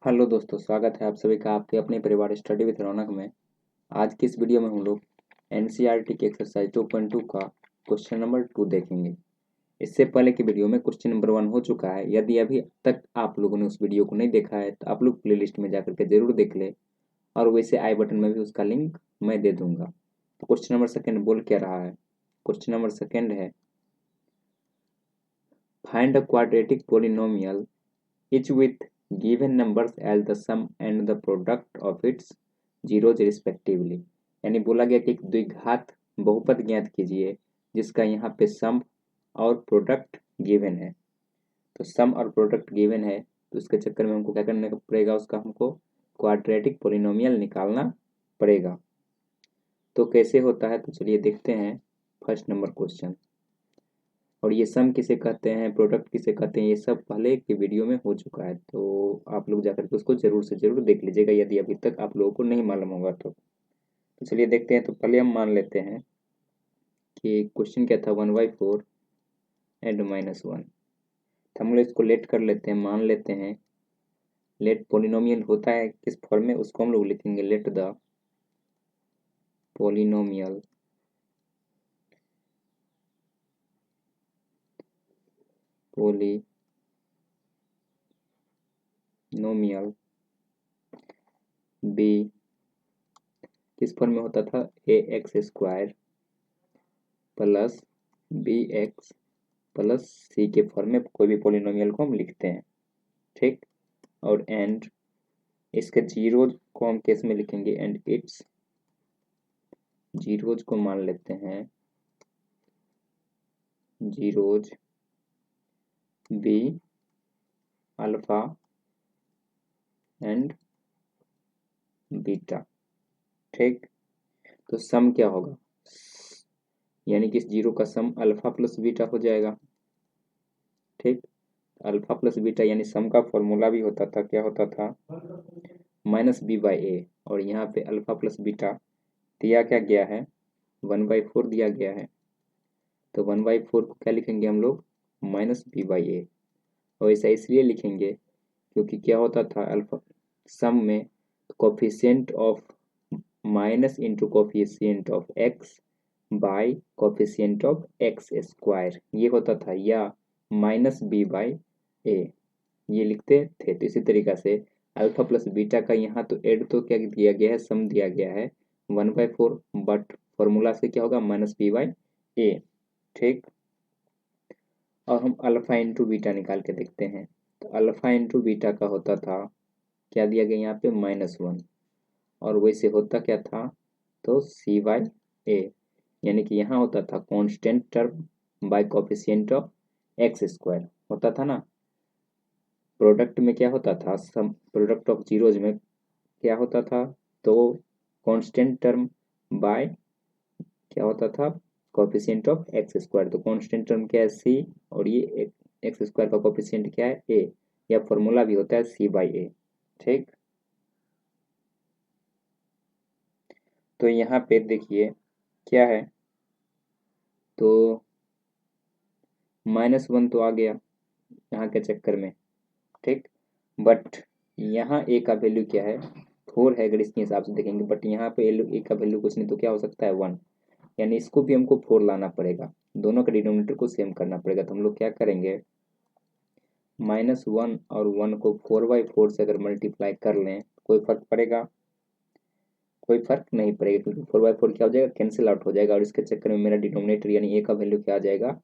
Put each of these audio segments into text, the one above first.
Hello दोस्तों, स्वागत है आप सभी का आपके अपने परिवार स्टडी विद रौनक में। आज की इस वीडियो में हम लोग एनसीईआरटी की एक्सरसाइज 2.2 का क्वेश्चन नंबर 2 देखेंगे। इससे पहले की वीडियो में क्वेश्चन नंबर 1 हो चुका है। यदि अभी तक आप लोगों ने उस वीडियो को नहीं देखा है तो आप लोग प्लेलिस्ट में जाकर के जरूर देख ले, और वैसे आई बटन में भी उसका लिंक मैं दे दूंगा। तो क्वेश्चन नंबर सेकेंड बोल क्या रहा है? क्वेश्चन नंबर सेकेंड है, find a quadratic polynomial each with given numbers as the sum and the product of its zeros respectively। यानी बोला गया कि एक द्विघात बहुपद ज्ञात कीजिए जिसका यहाँ पे सम और प्रोडक्ट गिवन है। तो सम और प्रोडक्ट गिवन है तो इसके चक्कर में हमको क्या करना पड़ेगा, उसका हमको क्वाड्रेटिक पोलिनोमियल निकालना पड़ेगा। तो कैसे होता है, तो चलिए देखते हैं फर्स्ट नंबर क्वेश्चन। और ये सम किसे कहते हैं, प्रोडक्ट किसे कहते हैं, ये सब पहले की वीडियो में हो चुका है, तो आप लोग जाकर के उसको जरूर से जरूर देख लीजिएगा यदि अभी तक आप लोगों को नहीं मालूम होगा तो चलिए देखते हैं। तो पहले हम मान लेते हैं कि क्वेश्चन क्या था, 1/4 एंड -1। तो हम लोग इसको लेट कर लेते हैं, मान लेते हैं। लेट पोलिनोमियल होता है किस फॉर्म में, उसको हम लोग लिखेंगे लेट द पोलिनोमियल बी किस फॉर्म में होता था, ax² plus bx plus C के फॉर्म में कोई भी पोलिनोमियल को हम लिखते हैं, ठीक। और एंड इसके जीरोज को हम केस में लिखेंगे, एंड इट्स जीरोज को मान लेते हैं zeros be alpha and beta, ठीक। तो सम क्या होगा, यानी कि इस जीरो का सम अल्फा प्लस बीटा हो जाएगा, ठीक। अल्फा प्लस बीटा यानी सम का फॉर्मूला भी होता था, क्या होता था, -b/a। और यहाँ पे अल्फा प्लस बीटा दिया क्या गया है, 1/4 दिया गया है। तो 1/4 को क्या लिखेंगे हम लोग, -b/a। और ऐसा इसलिए लिखेंगे क्योंकि क्या होता था अल्फा सम में coefficient of minus into coefficient of x bye coefficient of x², ये होता था, या -b/a ये लिखते थे। तो इसी तरीका से अल्फा प्लस बीटा का यहाँ तो एड तो क्या दिया गया है, सम दिया गया है 1/4, बट फॉर्मूला से क्या होगा, -b/a, ठीक। और हम अल्फा इंटू बीटा निकाल के देखते हैं। तो अल्फा इंटू बीटा का होता था, क्या दिया गया यहाँ पे, -1। और वैसे होता क्या था, तो c/a, यानी कि यहाँ होता था constant term by coefficient of x² होता था ना। प्रोडक्ट में क्या होता था, सम प्रोडक्ट ऑफ जीरोज में क्या होता था, तो कांस्टेंट टर्म बाय क्या होता था, कोफिशिएंट ऑफ x²। तो कांस्टेंट टर्म क्या है, c, और ये x² का कोफिशिएंट क्या है, a। या फॉर्मूला भी होता है c/a, ठीक। तो यहाँ पे देखिए क्या है, तो -1 तो आ गया यहाँ के चक्कर में, ठीक। बट यहाँ ए का वैल्यू क्या है, 4 है अगर इसके हिसाब से देखेंगे, बट यहाँ पे ए का वैल्यू कुछ नहीं तो क्या हो सकता है, 1। यानी इसको भी हमको 4 लाना पड़ेगा, दोनों का डिनोमिनेटर को सेम करना पड़ेगा। तो हम लोग क्या करेंगे, -1 और 1 को 4/4 से अगर मल्टीप्लाई कर लें कोई फर्क पड़ेगा, कोई फर्क नहीं पड़ेगा, क्योंकि 4/4 क्या हो जाएगा, कैंसिल आउट हो जाएगा। और इसके चक्कर में मेरा डिनोमिनेटर यानी ए का वैल्यू क्या आ जाएगा,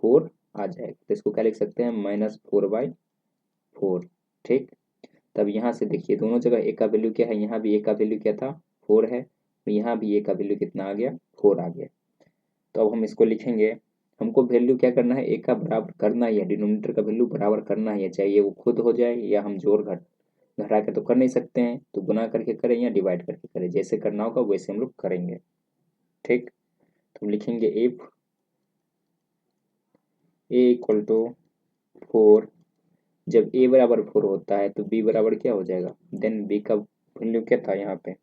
4 आ जाएगा। तो इसको क्या लिख सकते हैं, -4/4, ठीक। तब यहाँ से देखिए दोनों जगह ए का वैल्यू क्या है, यहाँ भी ए का वैल्यू क्या था, 4 है, और यहाँ भी ए का वैल्यू कितना आ गया, 4 आ गया। तो अब हम इसको लिखेंगे, हमको वैल्यू क्या करना है, ए का बराबर करना ही है, डिनोमिनेटर का वैल्यू बराबर करना ही है, चाहिए वो खुद हो जाए या हम जोड़ घटा के तो कर नहीं सकते हैं, तो गुना करके करें या डिवाइड करके करें, जैसे करना होगा वैसे हम लोग करेंगे, ठीक। तो हम लिखेंगे इफ a = 4, जब a बराबर 4 होता है तो b बराबर क्या हो जाएगा, देन b का वैल्यू क्या था यहाँ पे,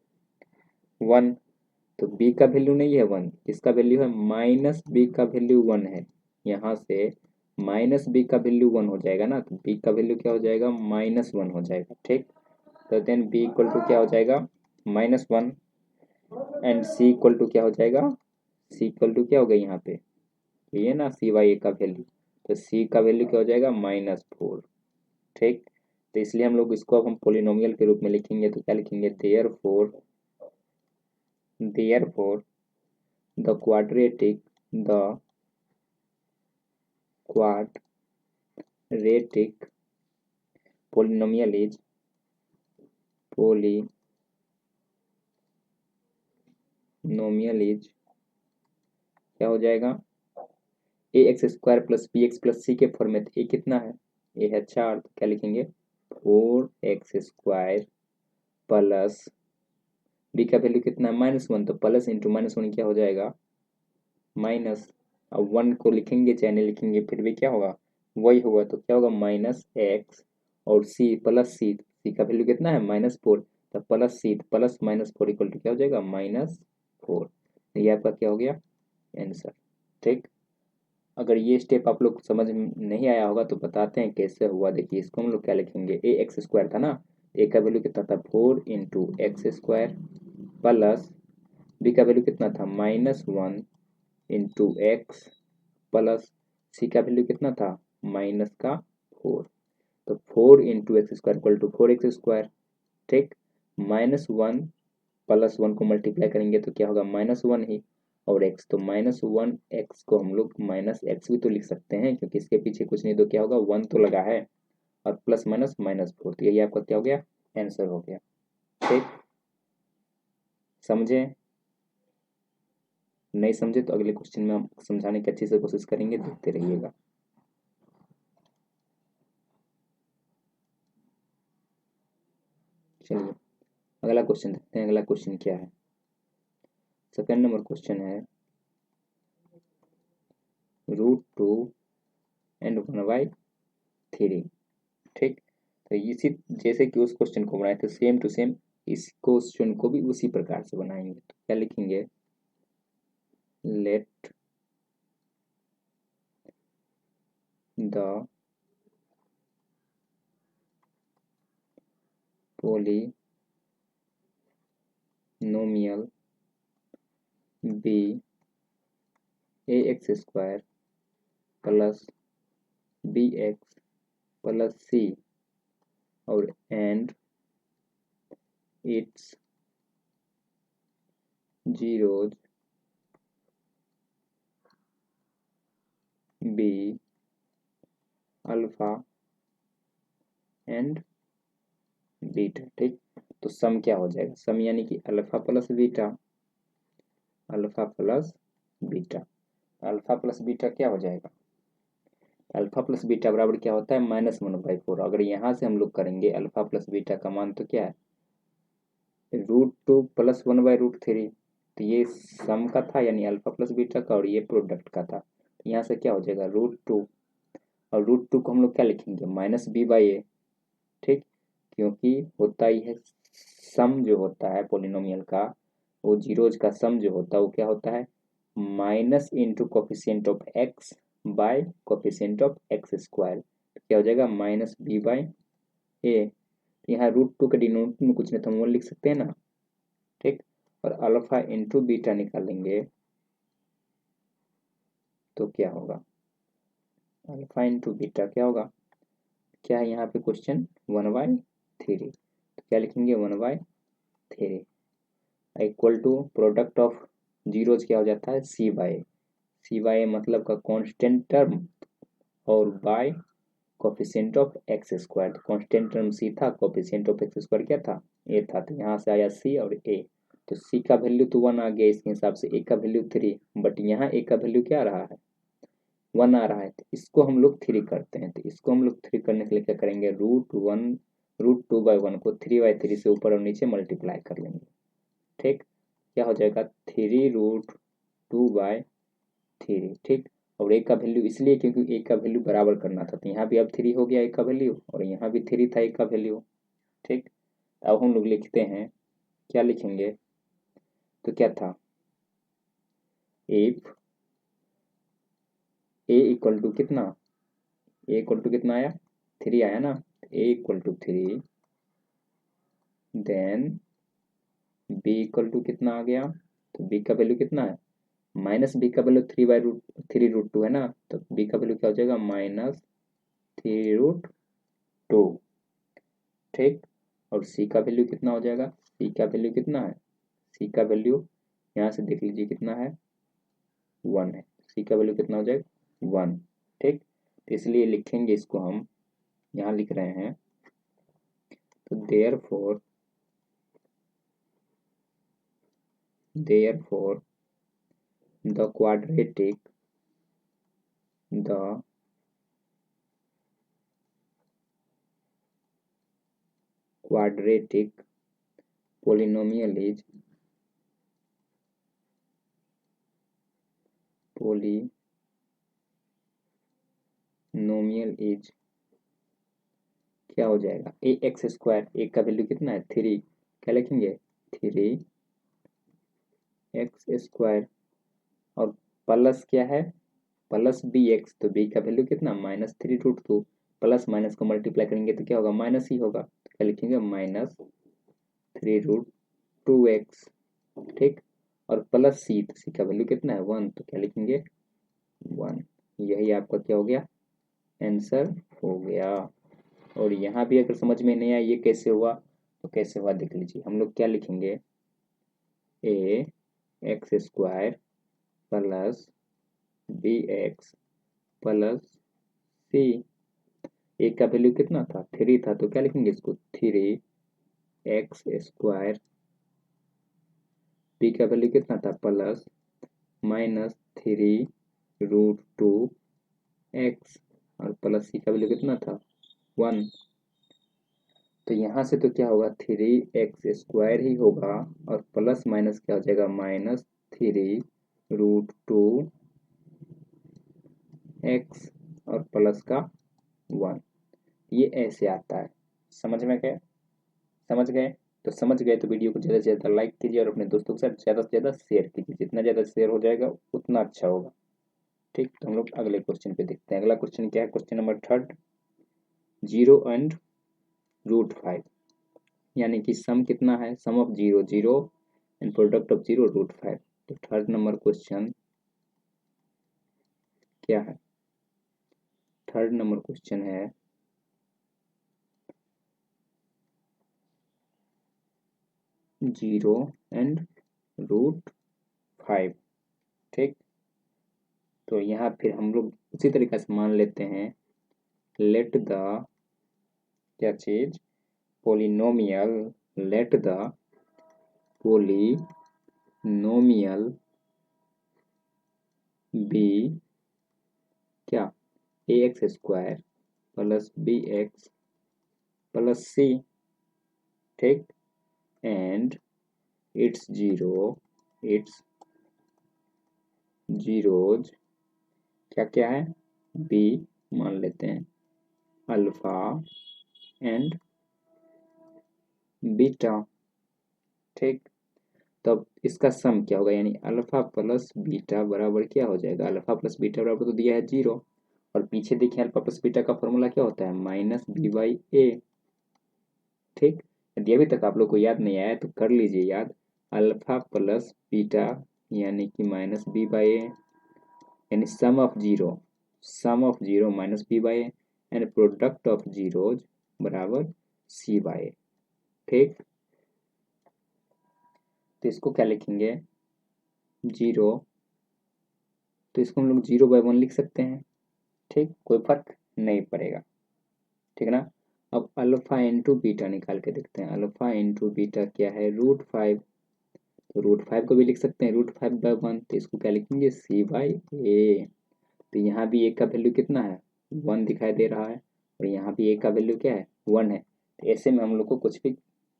1। तो b का वैल्यू नहीं है 1, इसका वैल्यू है -b का वैल्यू 1 है। यहाँ से -b का वैल्यू 1 हो जाएगा ना, तो b का वैल्यू क्या हो जाएगा, -1 हो जाएगा, ठीक। तो देन बी इक्वल टू क्या हो जाएगा -1 एंड सी इक्वल टू क्या हो जाएगा, सी इक्वल टू क्या हो गया यहाँ पे ये ना सी वाई ए का वैल्यू, तो सी का वैल्यू क्या हो जाएगा -4। ठीक, तो इसलिए हम लोग इसको अब हम पोलिनोमियल के रूप में लिखेंगे, तो क्या लिखेंगे therefore the quadratic polynomial is क्या हो जाएगा A X square plus B X plus C के फॉर्म में, ए कितना है, ए है 4, तो क्या लिखेंगे 4x² प्लस बी का वैल्यू कितना है -1, तो प्लस इंटू -1 क्या हो जाएगा माइनस। अब 1 को लिखेंगे चाहे नहीं लिखेंगे फिर भी क्या होगा वही होगा, तो क्या होगा -x और सी प्लस सी का वैल्यू कितना है -4, तो plus C plus -4 equal to क्या हो जाएगा -4। ये आपका क्या हो गया आंसर। ठीक, अगर ये स्टेप आप लोग समझ में नहीं आया होगा तो बताते हैं कैसे हुआ। देखिए इसको हम लोग क्या लिखेंगे, ए एक्स स्क्वायर था ना, ए का वैल्यू कितना था 4 × x² प्लस बी का वैल्यू कितना था -1 × x प्लस सी का वैल्यू कितना था -4, तो 4 × x² इक्वल टू 4x²। ठीक, -1 प्लस 1 को मल्टीप्लाई करेंगे तो क्या होगा -1 ही, और x तो -1x को हम लोग -x भी तो लिख सकते हैं क्योंकि इसके पीछे कुछ नहीं तो क्या होगा 1 तो लगा है, और प्लस माइनस -4, तो यही आपका क्या हो गया आंसर हो गया। ठीक, समझे, नहीं समझे तो अगले क्वेश्चन में हम समझाने की अच्छी से कोशिश करेंगे, देखते रहिएगा। चलिए अगला क्वेश्चन देखते हैं, अगला क्वेश्चन क्या है। सेकंड नंबर क्वेश्चन है √2 एंड 1/3। ठीक, तो इसी जैसे कि उस क्वेश्चन को बनाए थे सेम टू सेम इस क्वेश्चन को भी उसी प्रकार से बनाएंगे। तो क्या लिखेंगे, let the polynomial be ax² plus bx plus c और and it's zeros be alpha and beta. ठीक, तो सम क्या हो जाएगा, सम यानी कि alpha plus beta, alpha plus beta, alpha plus beta क्या हो जाएगा, अल्फा प्लस बीटा बराबर क्या होता है -1/4। अगर यहाँ से हम लोग करेंगे अल्फा प्लस बीटा का मान तो क्या है √2 प्लस 1/√3, तो ये सम का था यानी अल्फा प्लस बीटा का, और ये प्रोडक्ट का था, तो यहाँ से क्या हो जाएगा √2, और √2 को हम लोग क्या लिखेंगे -b/a। ठीक, क्योंकि होता ही है सम जो होता है पोलिनोमियल का, वो जीरोज का सम जो होता है वो क्या होता है minus into coefficient of x bye coefficient of x², तो क्या हो जाएगा -b/a। यहाँ √2 के डिनोमिनेटर में कुछ नहीं तो हम 1 लिख सकते हैं ना। ठीक, और अल्फा इंटू बीटा निकालेंगे तो क्या होगा अल्फा इंटू बीटा क्या होगा, क्या है यहाँ पे क्वेश्चन 1/3, तो क्या लिखेंगे 1/3 equal to product of zeros क्या हो जाता है c/a मतलब का कांस्टेंट टर्म और by coefficient of x², constant term c था, कोफिशिएंट ऑफ x² क्या था a था, तो यहाँ से आया c और a, तो c का वैल्यू तो 1 आ गया, इसके हिसाब से a का वैल्यू 3, बट यहाँ a का वैल्यू क्या आ रहा है 1 आ रहा है, तो इसको हम लोग 3 करते हैं, तो इसको हम लोग 3 करने के लिए क्या करेंगे √2/1 को 3/3 से ऊपर और नीचे मल्टीप्लाई कर लेंगे। ठीक, क्या हो जाएगा 3√2/3। ठीक, और ए का वैल्यू इसलिए क्योंकि ए का वैल्यू बराबर करना था, तो यहाँ भी अब 3 हो गया ए का वैल्यू, और यहाँ भी 3 था ए का वैल्यू। ठीक, अब हम लोग लिखते हैं, क्या लिखेंगे, तो क्या था इफ ए इक्वल टू कितना, ए इक्वल टू कितना आया 3 आया ना, A equal to 3 then B equal to कितना आ गया, तो बी का वैल्यू कितना है, माइनस बी का वैल्यू 3/√2 है ना, तो बी का वैल्यू क्या हो जाएगा, -3√2। ठीक, और सी का वैल्यू कितना हो जाएगा, सी का वैल्यू कितना है, सी का वैल्यू यहाँ से देख लीजिए कितना है, 1 है, सी का वैल्यू कितना हो जाएगा, 1। ठीक, तो इसलिए लिखेंगे इसको हम, यहाँ लिख रहे हैं, तो therefore the quadratic polynomial is क्या हो जाएगा, ए एक्स स्क्वायर, ए का वैल्यू कितना है 3, क्या लिखेंगे 3x², और प्लस क्या है, प्लस बी एक्स, तो बी का वैल्यू कितना -3√2, प्लस माइनस को मल्टीप्लाई करेंगे तो क्या होगा, माइनस ही होगा, तो क्या लिखेंगे -3√2x। ठीक, और प्लस सी, तो सी का वैल्यू कितना है 1, तो क्या लिखेंगे 1। यही आपका क्या हो गया, आंसर हो गया। और यहाँ भी अगर समझ में नहीं आया ये कैसे हुआ, तो कैसे हुआ देख लीजिए, हम लोग क्या लिखेंगे, ax² plus bx plus C, A का वैल्यू कितना था 3 था, तो क्या लिखेंगे इसको 3x², बी का वैल्यू कितना था प्लस -3√2x, और प्लस सी का वैल्यू कितना था 1। तो यहाँ से तो क्या होगा 3x² ही होगा, और प्लस माइनस क्या हो जाएगा -3√2x, और प्लस का 1। ये ऐसे आता है, समझ में गए, समझ गए, तो समझ गए तो वीडियो को ज़्यादा से ज़्यादा लाइक कीजिए और अपने दोस्तों के साथ ज़्यादा से ज़्यादा शेयर कीजिए, जितना ज़्यादा शेयर हो जाएगा उतना अच्छा होगा। ठीक, तो हम लोग अगले क्वेश्चन पे देखते हैं। अगला क्वेश्चन क्या है, क्वेश्चन नंबर 3, 0 एंड √5, यानी कि सम कितना है, सम ऑफ 0 0 एंड प्रोडक्ट ऑफ 0 √5। तो 3rd नंबर क्वेश्चन क्या है, 3rd नंबर क्वेश्चन है 0 एंड √5। ठीक, तो यहाँ फिर हम लोग उसी तरीके से मान लेते हैं, लेट द क्या चीज, polynomial, let the polynomial be क्या, ax² प्लस bx प्लस सी। ठीक, एंड इट्स जीरोज क्या क्या है, बी मान लेते हैं, अल्फा एंड बीटा। ठीक, तब इसका सम क्या होगा, यानी अल्फा प्लस बीटा बराबर क्या हो जाएगा, अल्फा प्लस बीटा बराबर तो दिया है 0, और पीछे देखिए अल्फा प्लस बीटा का फॉर्मूला क्या होता है -b/a। ठीक, यदि अभी तक आप लोग को याद नहीं आया तो कर लीजिए याद, अल्फा प्लस बीटा यानी कि -b/a, यानी sum of 0 minus b/a, and product of zeros बराबर c/a। ठीक, तो इसको क्या लिखेंगे 0, तो इसको हम लोग 0/1 लिख सकते हैं। ठीक, कोई फर्क नहीं पड़ेगा, ठीक है ना। अब अल्फा इंटू बीटा निकाल के देखते हैं, अल्फा इंटू बीटा क्या है √5, तो √5 को भी लिख सकते हैं √5/1, तो इसको क्या लिखेंगे c/a। तो यहाँ भी a का वैल्यू कितना है 1 दिखाई दे रहा है, और यहाँ भी a का वैल्यू क्या है 1 है, तो ऐसे में हम लोग को कुछ भी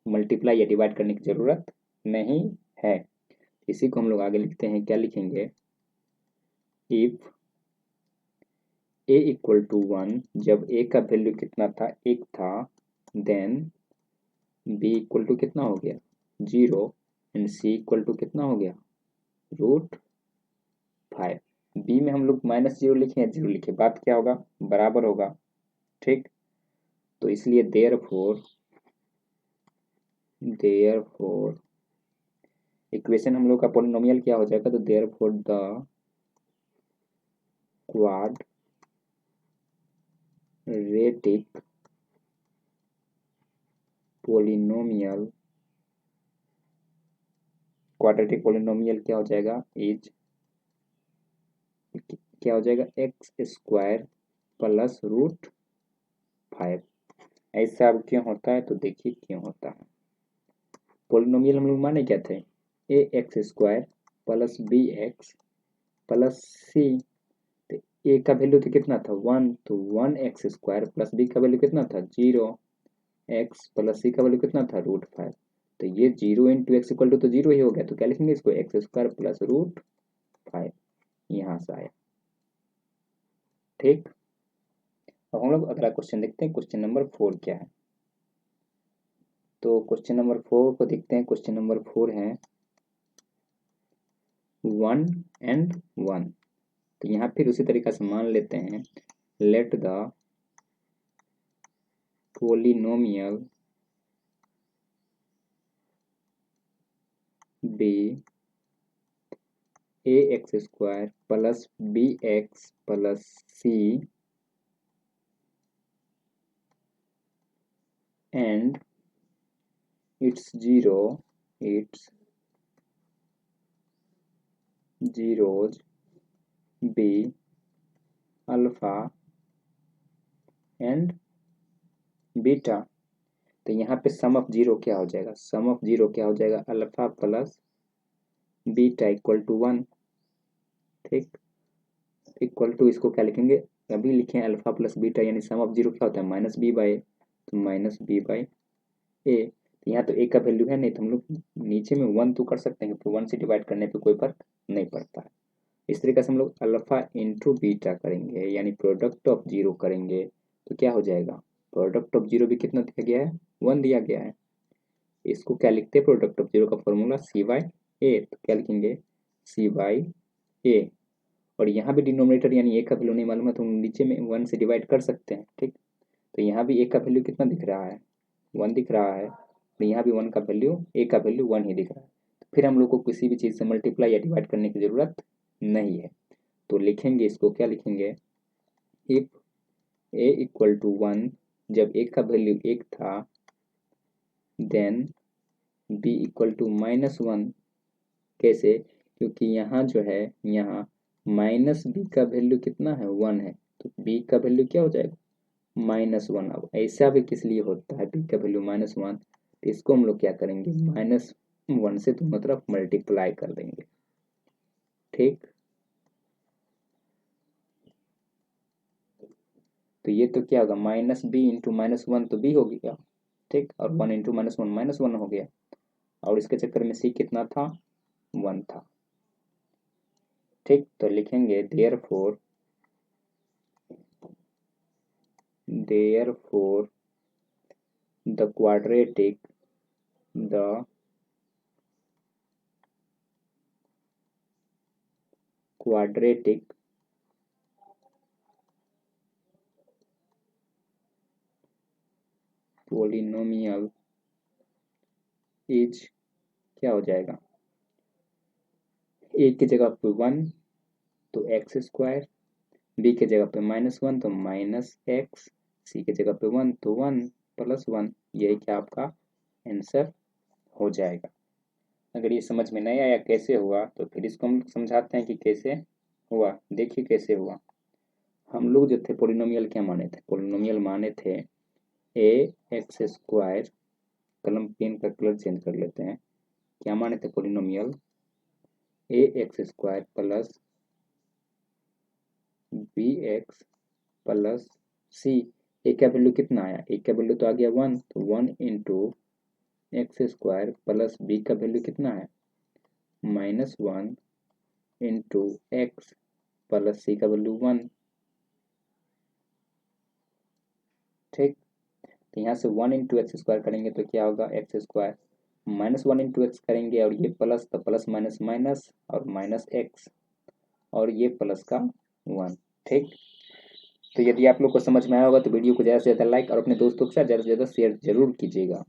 मल्टीप्लाई या डिवाइड करने की ज़रूरत नहीं है। इसी को हम लोग आगे लिखते हैं, क्या लिखेंगे, इफ a इक्वल टू 1, जब a का वैल्यू कितना था 1 था, देन b इक्वल टू कितना हो गया 0, एंड c इक्वल टू कितना हो गया √5। b में हम लोग -0 लिखे या 0 लिखे, बात क्या होगा, बराबर होगा। ठीक, तो इसलिए देयरफॉर देयरफॉर इक्वेशन हम लोग का पॉलिनोमियल क्या हो जाएगा, तो देयरफॉर द क्वाड्रेटिक पॉलिनोमियल क्या हो जाएगा, इज क्या हो जाएगा, एक्स स्क्वायर प्लस रूट 5। ऐसा अब क्यों होता है, तो देखिए क्यों होता है। पॉलिनोमियल हम लोग माने क्या थे, A X square plus B X plus C. तो ए का वैल्यू तो कितना था 1, तो 1 एक्स स्क्वायर प्लस बी का वैल्यू कितना था 0 एक्स प्लस सी का वैल्यू कितना था √5। तो ये 0 इंटू एक्स इक्वल टू तो 0 ही हो गया, तो क्या लिखेंगे इसको, एक्स स्क्वायर प्लस √5 यहाँ से आया। ठीक, अब हम लोग अगला क्वेश्चन देखते हैं, क्वेश्चन नंबर 4 क्या है। तो क्वेश्चन नंबर 4 को देखते हैं। क्वेश्चन नंबर 4 है 1 and 1। तो यहाँ फिर उसी तरीका से मान लेते हैं, let the polynomial be A X square plus B X plus C and its zeros be alpha and beta. तो यहाँ पे सम ऑफ जीरो क्या हो जाएगा, सम ऑफ जीरो क्या हो जाएगा, alpha plus beta equal to 1। ठीक, इक्वल टू इसको क्या लिखेंगे, अभी लिखे अल्फा प्लस बीटा, यानी सम ऑफ जीरो क्या होता है माइनस बी बाई, तो माइनस बी बाई ए। यहाँ तो ए का वैल्यू है नहीं, तो हम लोग नीचे में 1 तो कर सकते हैं, तो 1 से डिवाइड करने पे कोई फर्क नहीं पड़ता है। इस तरीके से हम लोग अल्फा इंटू बीटा करेंगे, यानी प्रोडक्ट ऑफ जीरो करेंगे, तो क्या हो जाएगा, प्रोडक्ट ऑफ जीरो भी कितना दिया गया है, 1 दिया गया है। इसको क्या लिखते हैं, प्रोडक्ट ऑफ जीरो का फॉर्मूला सी बाई ए, तो क्या लिखेंगे सी बाई ए। और यहाँ भी डिनोमिनेटर यानी ए का वैल्यू नहीं मालूम है, तो हम नीचे में 1 से डिवाइड कर सकते हैं। ठीक, तो यहाँ भी ए का वैल्यू कितना दिख रहा है, 1 दिख रहा है, तो यहाँ भी 1 का वैल्यू, ए का वैल्यू 1 ही दिख रहा है। तो फिर हम लोग को किसी भी चीज़ से मल्टीप्लाई या डिवाइड करने की ज़रूरत नहीं है। तो लिखेंगे इसको, क्या लिखेंगे, इफ ए इक्वल टू 1, जब ए का वैल्यू 1 था, देन बी इक्वल टू -1। कैसे, क्योंकि यहाँ जो है, यहाँ माइनस बी का वैल्यू कितना है 1 है, तो बी का वैल्यू क्या हो जाएगा -1। अब ऐसा भी किस लिए होता है, बी का वैल्यू -1, तो इसको हम लोग क्या करेंगे, -1 से दोनों तरफ मल्टीप्लाई कर देंगे। ठीक, तो ये तो क्या होगा, माइनस बी इंटू -1 तो बी हो गया। ठीक, और 1 इंटू -1 -1 हो गया, और इसके चक्कर में सी कितना था 1 था। ठीक, तो लिखेंगे therefore the quadratic polynomial is क्या हो जाएगा, ए की जगह पे 1 तो एक्स स्क्वायर, बी की जगह पे -1 तो -x, सी की जगह पे 1 तो 1 प्लस 1। यही क्या आपका आंसर हो जाएगा। अगर ये समझ में नहीं आया कैसे हुआ, तो फिर इसको हम समझाते हैं कि कैसे हुआ। देखिए कैसे हुआ। हम लोग जो थे पोलिनोमियल क्या माने थे, पोलिनोमियल माने थे ए एक्स स्क्वायर, कलम पेन का कलर चेंज कर लेते हैं, क्या माने थे polynomial, A X square plus B X plus C. A का वैल्यू कितना आया, ए का वैल्यू तो आ गया 1, तो 1 into X square plus B का वैल्यू कितना है -1 इंटू एक्स प्लस सी का वैल्यू 1। ठीक, तो यहाँ से 1 इंटू एक्स स्क्वायर करेंगे तो क्या होगा, एक्स स्क्वायर, -1 इंटू एक्स करेंगे और ये प्लस, तो प्लस माइनस माइनस और माइनस एक्स, और ये प्लस का 1। ठीक, तो यदि आप लोग को समझ में आया होगा तो वीडियो को ज़्यादा से ज़्यादा लाइक और अपने दोस्तों के साथ ज़्यादा से ज़्यादा शेयर जरूर कीजिएगा।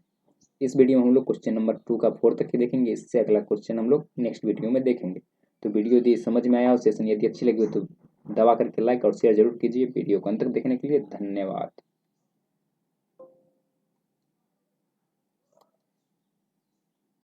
इस वीडियो में हम लोग क्वेश्चन नंबर 2 का 4 तक ही देखेंगे। इससे अगला क्वेश्चन हम लोग नेक्स्ट वीडियो में देखेंगे। तो वीडियो यदि समझ में आया हो, सेशन यदि अच्छी लगी हो तो दबा करके लाइक और शेयर जरूर कीजिए। वीडियो को अंत तक देखने के लिए धन्यवाद।